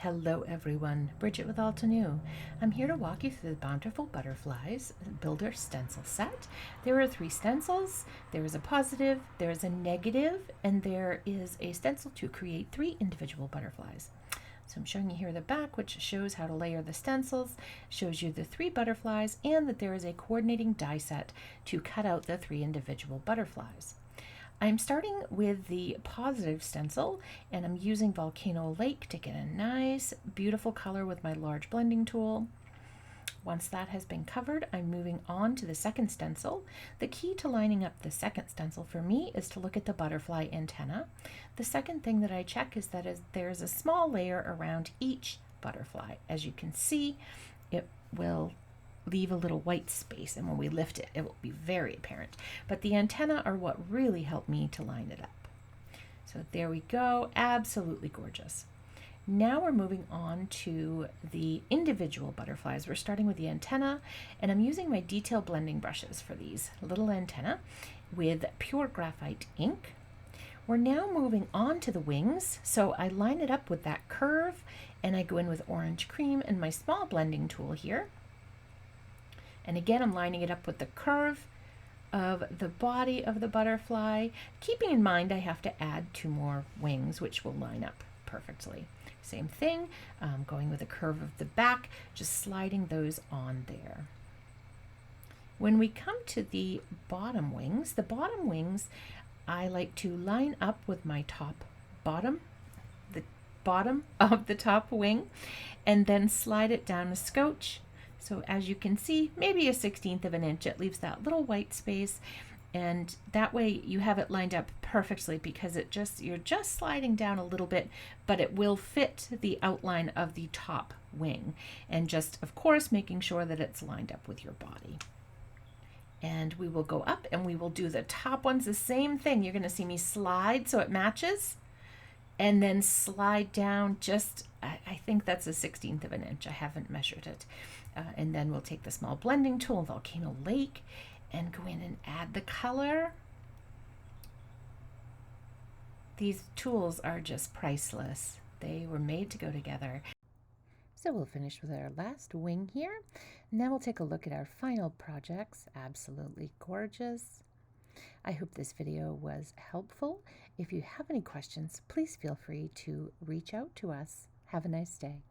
Hello everyone, Bridget with Altenew. I'm here to walk you through the Bountiful Butterflies Builder Stencil set. There are 3 stencils. There is a positive, there is a negative, and there is a stencil to create 3 individual butterflies. So I'm showing you here the back, which shows how to layer the stencils, shows you the 3 butterflies, and that there is a coordinating die set to cut out the 3 individual butterflies. I'm starting with the positive stencil, and I'm using Volcano Lake to get a nice, beautiful color with my large blending tool. Once that has been covered, I'm moving on to the second stencil. The key to lining up the second stencil for me is to look at the butterfly antenna. The second thing that I check is that there's a small layer around each butterfly. As you can see, it will leave a little white space, and when we lift it, it will be very apparent. But the antenna are what really help me to line it up. So there we go, absolutely gorgeous. Now we're moving on to the individual butterflies. We're starting with the antenna, and I'm using my detail blending brushes for these little antenna with pure graphite ink. We're now moving on to the wings, so I line it up with that curve, and I go in with orange cream and my small blending tool here. And again, I'm lining it up with the curve of the body of the butterfly, keeping in mind I have to add 2 more wings, which will line up perfectly. Same thing, going with the curve of the back, just sliding those on there. When we come to the bottom wings, I like to line up with my bottom of the top wing, and then slide it down a scotch. So as you can see, maybe a 1/16 of an inch, it leaves that little white space, and that way you have it lined up perfectly, because you're just sliding down a little bit, but it will fit the outline of the top wing, and just of course making sure that it's lined up with your body. And we will go up and we will do the top ones the same thing. You're going to see me slide so it matches, and then slide down just, I think that's a 1/16 of an inch. I haven't measured it. And then we'll take the small blending tool, Volcano Lake, and go in and add the color. These tools are just priceless. They were made to go together. So we'll finish with our last wing here. Now we'll take a look at our final projects. Absolutely gorgeous. I hope this video was helpful. If you have any questions, please feel free to reach out to us. Have a nice day.